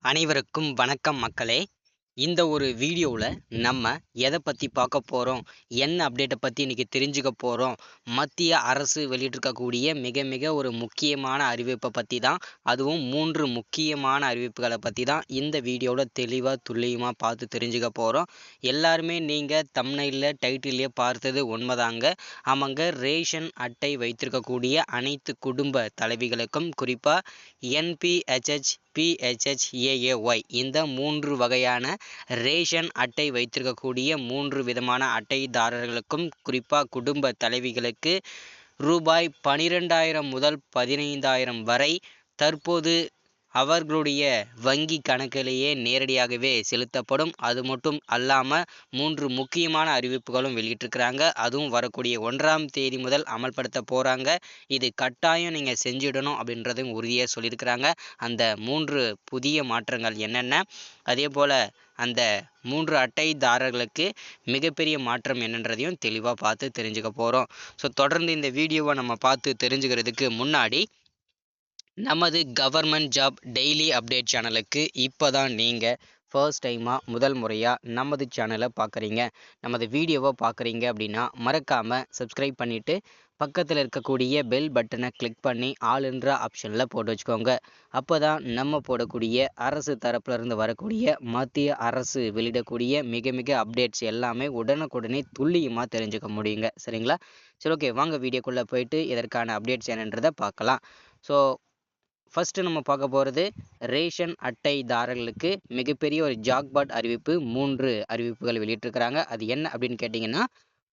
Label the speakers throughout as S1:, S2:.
S1: அனைவருக்கும் வணக்கம் மக்களே. இந்த ஒரு வீடியோவில் நம்ம எதை பற்றி பார்க்க போகிறோம், என்ன அப்டேட்டை பற்றி இன்றைக்கி தெரிஞ்சுக்க போகிறோம், மத்திய அரசு வெளியிட்டிருக்கக்கூடிய மிக மிக ஒரு முக்கியமான அறிவிப்பை பற்றி தான், அதுவும் 3 முக்கியமான அறிவிப்புகளை பற்றி தான் இந்த வீடியோவில் தெளிவாக துல்லியமாக பார்த்து தெரிஞ்சுக்க போகிறோம். எல்லாருமே நீங்கள் தம்ப்நெயிலில் டைட்டிலே பார்த்தது உண்மைதாங்க. ஆமாங்க, ரேஷன் அட்டை வைத்திருக்கக்கூடிய அனைத்து குடும்ப தலைவிகளுக்கும் குறிப்பாக என்பிஹெச்ஹெச், பிஹெச்ஹெச்ஏஏஒய் இந்த 3 வகையான ரேஷன் அட்டை வைத்திருக்கக்கூடிய 3 விதமான அட்டைதாரர்களுக்கும் குறிப்பாக குடும்ப தலைவிகளுக்கு ரூபாய் 12,000 முதல் 15,000 வரை தற்போது அவர்களுடைய வங்கி கணக்கிலேயே நேரடியாகவே செலுத்தப்படும். அது மட்டும் அல்லாமல் 3 முக்கியமான அறிவிப்புகளும் வெளியிட்டிருக்கிறாங்க. அதுவும் வரக்கூடிய 1ஆம் தேதி முதல் அமல்படுத்த போகிறாங்க. இது கட்டாயம் நீங்கள் செஞ்சிடணும் அப்படின்றதும் உறுதியாக சொல்லியிருக்கிறாங்க. அந்த 3 புதிய மாற்றங்கள் என்னென்ன, அதே போல் அந்த 3 அட்டைதாரர்களுக்கு மிகப்பெரிய மாற்றம் என்னன்றதையும் தெளிவாக பார்த்து தெரிஞ்சுக்க போகிறோம். ஸோ தொடர்ந்து இந்த வீடியோவை நம்ம பார்த்து தெரிஞ்சுக்கிறதுக்கு முன்னாடி நமது கவர்மெண்ட் ஜாப் டெய்லி அப்டேட் சேனலுக்கு இப்போ தான் நீங்கள் ஃபர்ஸ்ட் டைமாக முதல் முறையாக நமது சேனலை பார்க்குறீங்க, நமது வீடியோவை பார்க்குறீங்க அப்படின்னா மறக்காமல் சப்ஸ்கிரைப் பண்ணிவிட்டு பக்கத்தில் இருக்கக்கூடிய பெல் பட்டனை கிளிக் பண்ணி ஆல் என்ற ஆப்ஷனில் போட்டு வச்சுக்கோங்க. அப்போ தான் நம்ம போடக்கூடிய அரசு தரப்புலேருந்து வரக்கூடிய மத்திய அரசு வெளியிடக்கூடிய மிக மிக அப்டேட்ஸ் எல்லாமே உடனுக்குடனே துல்லியமாக தெரிஞ்சுக்க முடியுங்க. சரிங்களா? சரி, ஓகே, வாங்க வீடியோக்குள்ளே போயிட்டு இதற்கான அப்டேட்ஸ் என்னன்றதை பார்க்கலாம். ஸோ ஃபஸ்ட்டு நம்ம பார்க்க போகிறது ரேஷன் அட்டைதாரர்களுக்கு மிகப்பெரிய ஒரு ஜாக்பாட் அறிவிப்பு. 3 அறிவிப்புகள் வெளியிட்டிருக்கிறாங்க. அது என்ன அப்படின்னு கேட்டிங்கன்னா,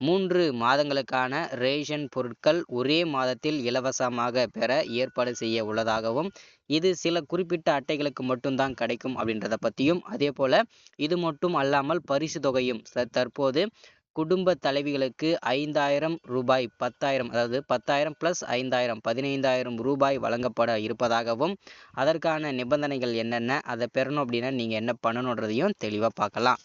S1: 3 மாதங்களுக்கான ரேஷன் பொருட்கள் ஒரே மாதத்தில் இலவசமாக பெற ஏற்பாடு செய்ய உள்ளதாகவும், இது சில குறிப்பிட்ட அட்டைகளுக்கு மட்டும்தான் கிடைக்கும் அப்படின்றத பற்றியும், அதே போல் இது மட்டும் அல்லாமல் பரிசு தொகையும் தற்போது குடும்ப தலைவிகளுக்கு 5,000 ரூபாய் 10,000, அதாவது 10,000 + 5,000 15,000 ரூபாய் வழங்கப்பட இருப்பதாகவும், அதற்கான நிபந்தனைகள் என்னென்ன, அதை பெறணும் அப்படின்னா நீங்கள் என்ன பண்ணணுன்றதையும் தெளிவாக பார்க்கலாம்.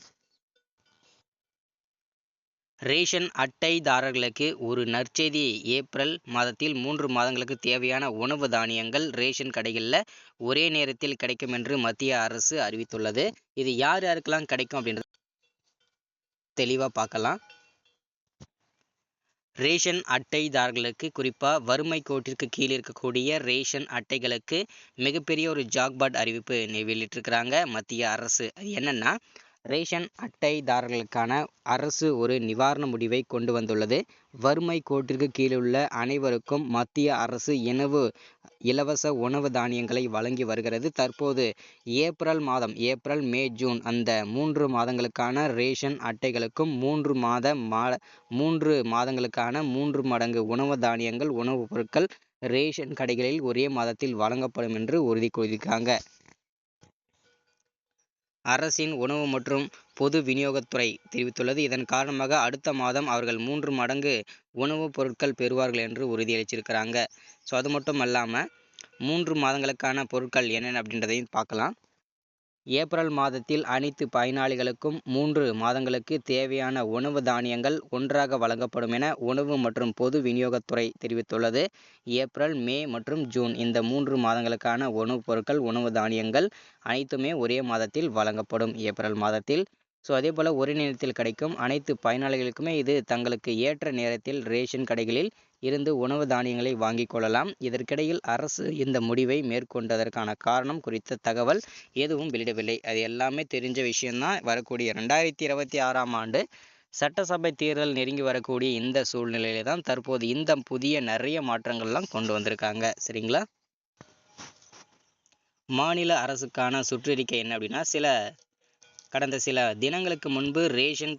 S1: ரேஷன் அட்டைதாரர்களுக்கு ஒரு நற்செய்தி. ஏப்ரல் மாதத்தில் 3 மாதங்களுக்கு தேவையான உணவு தானியங்கள் ரேஷன் கடைகளில் ஒரே நேரத்தில் கிடைக்கும் என்று மத்திய அரசு அறிவித்துள்ளது. இது யார் யாருக்கெல்லாம் கிடைக்கும் அப்படின்றது தெளிவாக பார்க்கலாம். ரேஷன் அட்டைதாரர்களுக்கு குறிப்பாக வறுமை கோட்டிற்கு கீழே இருக்கக்கூடிய ரேஷன் அட்டைகளுக்கு மிகப்பெரிய ஒரு ஜாக்பாட் அறிவிப்பு வெளியிட்டிருக்கிறாங்க மத்திய அரசு. அது என்னென்னா, ரேஷன் அட்டைதாரர்களுக்கான அரசு ஒரு நிவாரண முடிவை கொண்டு வந்துள்ளது. வறுமை கோட்டிற்கு கீழுள்ள அனைவருக்கும் மத்திய அரசு இலவச உணவு தானியங்களை வழங்கி வருகிறது. தற்போது ஏப்ரல் மாதம், ஏப்ரல், மே, ஜூன் அந்த 3 மாதங்களுக்கான ரேஷன் அட்டைகளுக்கும் 3 மாதங்களுக்கான 3 மடங்கு உணவு தானியங்கள், உணவுப் பொருட்கள் ரேஷன் கடைகளில் ஒரே மாதத்தில் வழங்கப்படும் என்று உறுதி கூறியிருக்காங்க. அரசின் உணவு மற்றும் பொது விநியோகத்துறை தெரிவித்துள்ளது. இதன் காரணமாக அடுத்த மாதம் அவர்கள் 3 மடங்கு உணவுப் பொருட்கள் பெறுவார்கள் என்று உறுதியளிச்சிருக்கிறாங்க. ஸோ அது மட்டும் அல்லாமல் 3 மாதங்களுக்கான பொருட்கள் என்னென்ன அப்படின்றதையும் பார்க்கலாம். ஏப்ரல் மாதத்தில் அனைத்து பயனாளிகளுக்கும் 3 மாதங்களுக்கு தேவையான உணவு தானியங்கள் ஒன்றாக வழங்கப்படும் என உணவு மற்றும் பொது விநியோகத்துறை தெரிவித்துள்ளது. ஏப்ரல், மே மற்றும் ஜூன் இந்த 3 மாதங்களுக்கான உணவுப் பொருட்கள், உணவு தானியங்கள் அனைத்துமே ஒரே மாதத்தில் வழங்கப்படும் ஏப்ரல் மாதத்தில். ஸோ அதே போல் ஒரே நேரத்தில் கிடைக்கும் அனைத்து பயனாளிகளுக்குமே இது தங்களுக்கு ஏற்ற நேரத்தில் ரேஷன் கடைகளில் இருந்து உணவு தானியங்களை வாங்கிக் கொள்ளலாம். இதற்கிடையில் அரசு இந்த முடிவை மேற்கொண்டதற்கான காரணம் குறித்த தகவல் எதுவும் வெளியிடவில்லை. அது எல்லாமே தெரிஞ்ச விஷயம்தான். வரக்கூடிய 2026ஆம் ஆண்டு சட்டசபை தேர்தல் நெருங்கி வரக்கூடிய இந்த சூழ்நிலையில தான் தற்போது இந்த புதிய நிறைய மாற்றங்கள்லாம் கொண்டு வந்திருக்காங்க. சரிங்களா? மாநில அரசுக்கான சுற்றறிக்கை என்ன அப்படின்னா, கடந்த சில தினங்களுக்கு முன்பு ரேஷன்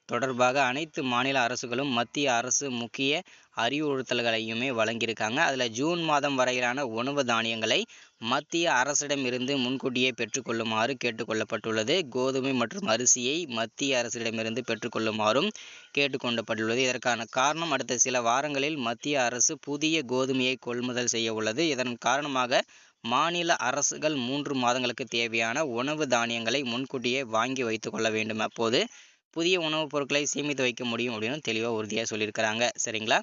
S1: தொடர்பாக அனைத்து மாநில அரசுகளும் மத்திய அரசு முக்கிய அறிவுறுத்தல்களையுமே வழங்கியிருக்காங்க. அதில் ஜூன் மாதம் வரையிலான உணவு தானியங்களை மத்திய அரசிடமிருந்து முன்கூட்டியே பெற்றுக்கொள்ளுமாறு கேட்டுக்கொள்ளப்பட்டுள்ளது. கோதுமை மற்றும் அரிசியை மத்திய அரசிடமிருந்து பெற்றுக்கொள்ளுமாறும் கேட்டுக்கொள்ளப்பட்டுள்ளது. இதற்கான காரணம், அடுத்த சில வாரங்களில் மத்திய அரசு புதிய கோதுமையை கொள்முதல் செய்ய உள்ளது. இதன் காரணமாக மாநில அரசுகள் 3 மாதங்களுக்கு தேவையான உணவு தானியங்களை முன்கூட்டியே வாங்கி வைத்துக் கொள்ள வேண்டும். அப்போது புதிய உணவுப் பொருட்களை சேமித்து வைக்க முடியும் அப்படின்னு தெளிவாக உறுதியாக சொல்லியிருக்கிறாங்க. சரிங்களா?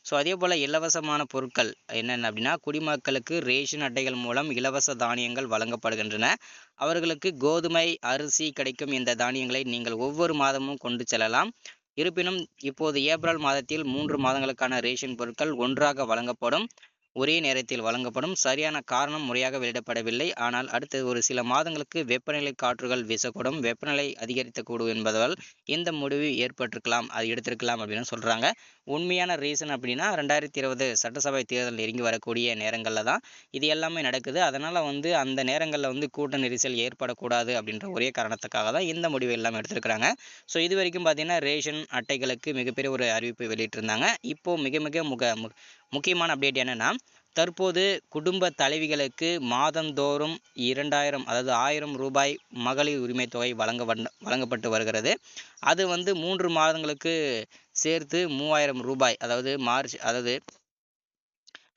S1: ஸோ அதே போல் இலவசமான பொருட்கள் என்னென்ன அப்படின்னா, குடிமக்களுக்கு ரேஷன் அட்டைகள் மூலம் இலவச தானியங்கள் வழங்கப்படுகின்றன. அவர்களுக்கு கோதுமை, அரிசி கிடைக்கும் இந்த தானியங்களை நீங்கள் ஒவ்வொரு மாதமும் கொண்டு செல்லலாம். இருப்பினும் இப்போது ஏப்ரல் மாதத்தில் 3 மாதங்களுக்கான ரேஷன் பொருட்கள் ஒன்றாக வழங்கப்படும். ஒரே நேரத்தில் வழங்கப்படும். சரியான காரணம் முறையாக வெளியிடப்படவில்லை. ஆனால் அடுத்த ஒரு சில மாதங்களுக்கு வெப்பநிலை காற்றுகள் வீசக்கூடும். வெப்பநிலை அதிகரிக்கக்கூடும் என்பதால் இந்த முடிவு ஏற்பட்டிருக்கலாம், அது எடுத்திருக்கலாம் அப்படின்னு சொல்றாங்க. உண்மையான ரீசன் அப்படின்னா 2020 சட்டசபை தேர்தல் நெருங்கி வரக்கூடிய நேரங்களில் தான் இது எல்லாமே நடக்குது. அதனால அந்த நேரங்களில் கூட்ட நெரிசல் ஏற்படக்கூடாது அப்படின்ற ஒரே காரணத்துக்காக தான் இந்த முடிவு எல்லாம் எடுத்திருக்கிறாங்க. ஸோ இது வரைக்கும் பார்த்தீங்கன்னா ரேஷன் அட்டைகளுக்கு மிகப்பெரிய ஒரு அறிவிப்பு வெளியிட்டிருந்தாங்க. இப்போ மிக மிக முக்கியமான அப்டேட் என்னன்னா, தற்போது குடும்ப தலைவிகளுக்கு மாதந்தோறும் 2000 அதாவது 1000 ரூபாய் மகளிர் உரிமை தொகை வழங்கப்பட்டு வருகிறது. அது 3 மாதங்களுக்கு சேர்த்து 3000 ரூபாய், அதாவது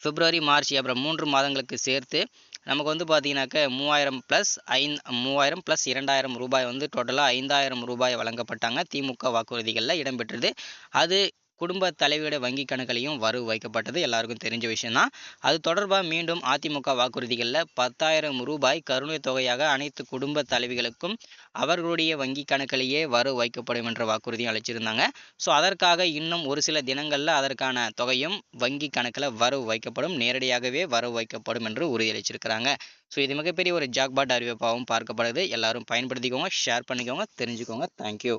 S1: பிப்ரவரி, மார்ச், ஏப்ரல் 3 மாதங்களுக்கு சேர்த்து நமக்கு பார்த்தீங்கன்னாக்க 3000 + 2000 ரூபாய் டோட்டலாக 5000 ரூபாய் வழங்கப்பட்டாங்க. திமுக வாக்குறுதிகளில் இடம்பெற்றது. அது குடும்ப தலைவியோட வங்கி கணக்கிலையும் வரவு வைக்கப்பட்டது. எல்லாருக்கும் தெரிஞ்ச விஷயம்தான். அது தொடர்பாக மீண்டும் அதிமுக வாக்குறுதிகளில் 10,000 ரூபாய் கருணை தொகையாக அனைத்து குடும்ப தலைவிகளுக்கும் அவர்களுடைய வங்கி கணக்கிலேயே வரவு வைக்கப்படும் என்ற வாக்குறுதியும் அளிச்சிருந்தாங்க. ஸோ அதற்காக இன்னும் ஒரு சில தினங்களில் அதற்கான தொகையும் வங்கி கணக்கில் வரவு வைக்கப்படும், நேரடியாகவே வரவு வைக்கப்படும் என்று உறுதியளிச்சிருக்கிறாங்க. ஸோ இது மிகப்பெரிய ஒரு ஜாக்பாட் அறிவிப்பாகவும் பார்க்கப்படுது. எல்லாரும் பயன்படுத்திக்கோங்க, ஷேர் பண்ணிக்கோங்க, தெரிஞ்சுக்கோங்க. தேங்க்யூ.